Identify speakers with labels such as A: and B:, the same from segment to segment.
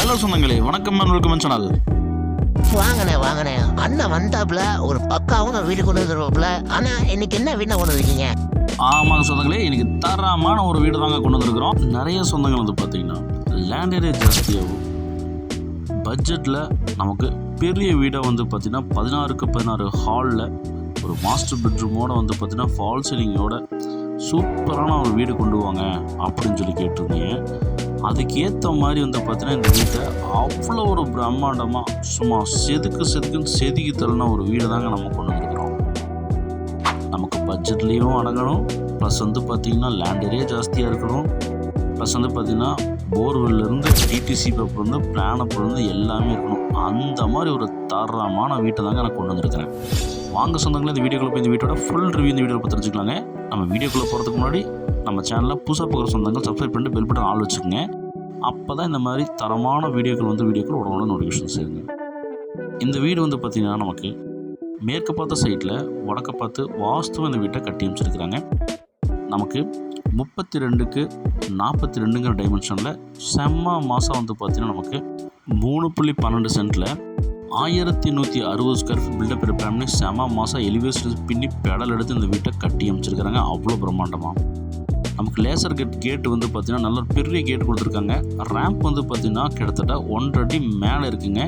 A: Hello சொந்தங்களே, வணக்கம் and welcome channel.
B: வாங்கண்ணே அண்ணன் வந்தாப்புல ஒரு பக்காவும் வீடு கொண்டு வந்துருவாப்புல. ஆனா இன்னைக்கு என்ன வீடு கொண்டு வந்திருக்கீங்க?
A: ஆமாங்க சொந்தங்களே, இன்னைக்கு தரமான ஒரு வீடு தாங்க கொண்டு வந்திருக்கிறோம். நிறைய சொந்தங்கள் வந்து பார்த்தீங்கன்னா லேண்ட் ஏரியா ஜாஸ்தியாகும், பட்ஜெட்டில் நமக்கு பெரிய வீடை வந்து பார்த்தீங்கன்னா 16x16 ஹாலில் ஒரு மாஸ்டர் பெட்ரூமோடு வந்து பார்த்தீங்கன்னா ஃபால் சீலிங்கோட சூப்பரான ஒரு வீடு கொண்டு வாங்க அப்படின்னு சொல்லி கேட்டிருந்தீங்க. அதுக்கு ஏற்ற மாதிரி வந்து பார்த்தீங்கன்னா இந்த வீட்டை அவ்வளோ ஒரு பிரம்மாண்டமாக சும்மா செதுக்குன்னு செதுக்கி தள்ளின ஒரு வீடு தாங்க நம்ம கொண்டு வந்துருக்கிறோம். நமக்கு பட்ஜெட்லேயும் அடங்கணும், ப்ளஸ் வந்து பார்த்திங்கன்னா லேண்ட் ஏரியா ஜாஸ்தியாக இருக்கணும், ப்ளஸ் வந்து பார்த்திங்கன்னா போர்வெல்லேருந்து டிடிசி பேப்பர்லேருந்து பிளான் அப்லேருந்து எல்லாமே இருக்கணும். அந்த மாதிரி ஒரு தரமான வீட்டை தாங்க நான் கொண்டு வந்திருக்கிறேன். வாங்க சொந்தங்களே, இந்த வீடியோக்குள்ளே போய் இந்த வீட்டோட ஃபுல் ரிவ்யூ இந்த வீடியோவில் தெரிஞ்சுக்கலாங்க. நம்ம வீடியோக்குள்ளே போகிறதுக்கு முன்னாடி நம்ம சேனலில் புதுசாக போகிற சொந்தங்கள் சப்ஸ்கிரைப் பண்ணிட்டு பெல் பட்டன் ஆள் வச்சுக்கோங்க. அப்போ தான் இந்த மாதிரி தரமான வீடியோக்கள் உடனே நோட்டிஃபிகேஷன் சேருங்க. இந்த வீடு வந்து பார்த்திங்கன்னா நமக்கு மேற்கு பார்த்த சைட்டில் வடக்க பார்த்து வாஸ்துவ இந்த வீட்டை கட்டி அமைச்சிருக்கிறாங்க. நமக்கு 32x42 டைமென்ஷனில் செம்ம மாதம் வந்து பார்த்திங்கன்னா நமக்கு 3.12 சென்ட்டில் 1160 ஸ்கொயர் ஃபீட் பில்டப் இருப்பாங்க. செம மாதம் எலிவேஷன் பின்னி பெடல் எடுத்து இந்த வீட்டை கட்டி அமைச்சிருக்கிறாங்க. அவ்வளோ பிரம்மாண்டமாக நமக்கு லேசர் கேட் வந்து பார்த்திங்கன்னா நல்ல பெரிய கேட் கொடுத்துருக்காங்க. ரேம்ப் வந்து பார்த்திங்கன்னா கிட்டத்தட்ட 1.5 அடி மேலே இருக்குங்க.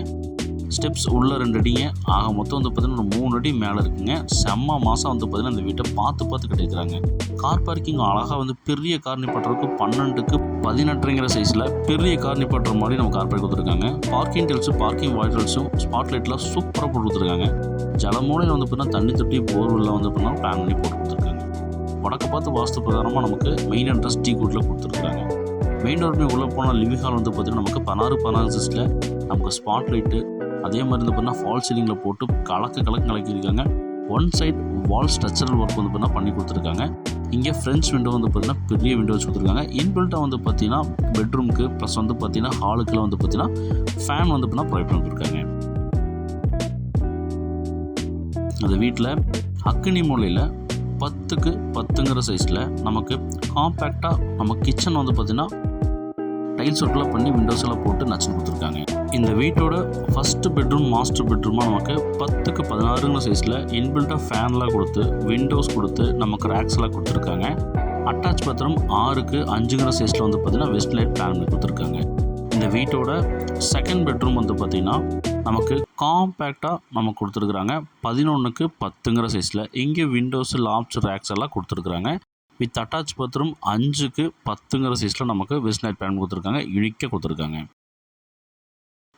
A: ஸ்டெப்ஸ் உள்ள 2 அடிங்க, ஆக மொத்தம் வந்து பார்த்திங்கன்னா 3 அடி மேலே இருக்குங்க. செம்ம மாதம் வந்து பார்த்திங்கன்னா இந்த வீட்டை பார்த்து கட்டியிருக்கிறாங்க. கார் பார்க்கிங் அழகாக வந்து பெரிய கார் நிப்பாட்டுறதுக்கு 12x18 சைஸில் பெரிய கார் நிப்பாட்டுற மாதிரி நம்ம கார் பார்க் கொடுத்துருக்காங்க. பார்க்கிங் டெல்ஸும் பார்க்கிங் வாய்டல்ஸும் ஸ்பாட் லைட்லாம் சூப்பராக போட்டு கொடுத்துருக்காங்க. ஜலமூலையில் வந்து பார்த்திங்கன்னா தண்ணி தொட்டி போர்வெல்லாம் வந்து பார்த்திங்கன்னா பிளான் பண்ணி போட்டு கொடுத்துருக்காங்க. வடக்கு பார்த்து வாஸ்து பிரகாரமாக நமக்கு மெயின் என்ட்ரன்ஸ் டீ கூட்டில் கொடுத்துருக்குறாங்க. மெயின் டோர்மே உள்ளே போனால் லிவிங் ஹால் வந்து பார்த்திங்கன்னா நமக்கு 16x16 சைஸில் நமக்கு ஸ்பாட் லைட்டு அதே மாதிரி வந்து பார்த்தீங்கன்னா ஃபால் சீலிங்கில் போட்டு கலக்கியிருக்காங்க. One side wall structural work வந்து பார்த்தீங்கன்னா பண்ணி கொடுத்துருக்காங்க. இங்கே ஃப்ரெஞ்ச் விண்டோ வந்து பார்த்தீங்கன்னா பெரிய விண்டோ வச்சு கொடுத்துருக்காங்க. இன்பில்ட்டாக வந்து பார்த்தீங்கன்னா பெட்ரூமுக்கு ப்ளஸ் வந்து பார்த்தீங்கன்னா ஹாலுக்குலாம் வந்து பார்த்தீங்கன்னா ஃபேன் வந்து பார்த்தீங்கன்னா ப்ரொவைட் பண்ணி கொடுத்துருக்காங்க. அந்த வீட்டில் அக்னி மூலையில் 10x10 சைஸில் நமக்கு காம்பேக்டாக நம்ம கிச்சன் வந்து பார்த்திங்கன்னா டைல்ஸ் ஒர்க்லாம் பண்ணி விண்டோஸ் எல்லாம் போட்டு நச்சுன்னு கொடுத்துருக்காங்க. இந்த வீட்டோட ஃபஸ்ட்டு பெட்ரூம் மாஸ்டர் பெட்ரூமாக நமக்கு 10x16 சைஸில் இன்பில்ட்டாக ஃபேன்லாம் கொடுத்து விண்டோஸ் கொடுத்து நமக்கு ரேக்ஸ் எல்லாம் கொடுத்துருக்காங்க. அட்டாச் பாத்ரூம் 6x5 சைஸில் வந்து பார்த்திங்கன்னா வெஸ்ட் லைட் பிளான் பண்ணி கொடுத்துருக்காங்க. இந்த வீட்டோட செகண்ட் பெட்ரூம் வந்து பார்த்திங்கன்னா நமக்கு காம்பேக்டாக நமக்கு கொடுத்துருக்குறாங்க. 11x10 சைஸில் இங்கே விண்டோஸு லாப்ஸ் ரேக்ஸ் எல்லாம் கொடுத்துருக்குறாங்க. வித் அட்டாச் பாத்ரூம் 5x10 சைஸில் நமக்கு வெஸ்ட் லைட் பிளான் கொடுத்துருக்காங்க. யூனிக்காக கொடுத்துருக்காங்க.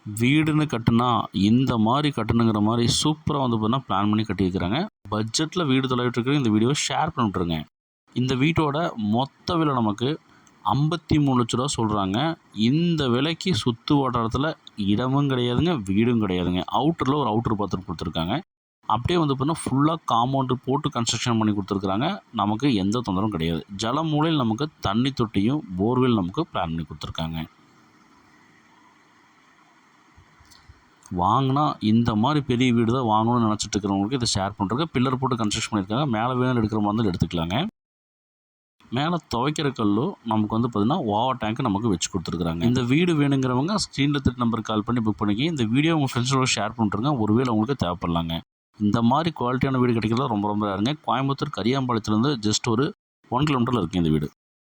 A: வீடுன்னு கட்டுனா இந்த மாதிரி கட்டணுங்கிற மாதிரி சூப்பராக வந்து பார்த்தீங்கன்னா பிளான் பண்ணி கட்டியிருக்கிறாங்க. பட்ஜெட்டில் வீடு தொலைவிட்டு இருக்கிற இந்த வீடியோவை ஷேர் பண்ணிவிட்ருங்க. இந்த வீட்டோட மொத்த விலை நமக்கு 53 லட்ச ரூபா சொல்கிறாங்க. இந்த விலைக்கு சுற்று வட்டாரத்தில் இடமும் கிடையாதுங்க, வீடும் கிடையாதுங்க. அவுட்டரில் ஒரு அவுட்டர் பாத்ரூம் கொடுத்துருக்காங்க. அப்படியே வந்து பார்த்தீங்கன்னா ஃபுல்லாக காம்பவுண்டு போட்டு கன்ஸ்ட்ரக்ஷன் பண்ணி கொடுத்துருக்குறாங்க. நமக்கு எந்த தொந்தரவும் கிடையாது. ஜல மூலையில் நமக்கு தண்ணி தொட்டியும் போர்வெல் நமக்கு பிளான் பண்ணி கொடுத்துருக்காங்க. வாங்கினா இந்த மாதிரி பெரிய வீடு தான் வாங்கணும்னு நினச்சிட்டு இருக்கிறவங்களுக்கு இதை ஷேர் பண்ணுறதுக்கு பில்லர் போட்டு கன்ஸ்ட்ரக்ஷன் பண்ணியிருக்காங்க. மேலே வேணும் எடுக்கிற மாதிரி இருந்தாலும் எடுத்துக்கலாங்க. மேலே துவைக்கிற கல்லும் நமக்கு வந்து பார்த்திங்கன்னா வாட்டர் டேங்க் நமக்கு வச்சு கொடுத்துருக்குறாங்க. இந்த வீடு வேணுங்கிறவங்க ஸ்க்ரீனில் 3 நம்பருக்கு கால் பண்ணி புக் பண்ணிக்கி இந்த வீடியோ உங்கள் ஃப்ரெண்ட்ஸோட ஷேர் பண்ணிட்டுருங்க. ஒருவேளை உங்களுக்கு தேவைப்படலாங்க. இந்த மாதிரி குவாலிட்டியான வீடு கிடைக்கிறதா ரொம்ப ரேருங்க. கோயம்புத்தூர் கரியாம்பாளையத்துலேருந்து ஜஸ்ட் ஒரு 1 கிலோமீட்டரில் இருக்குது இந்த வீடு.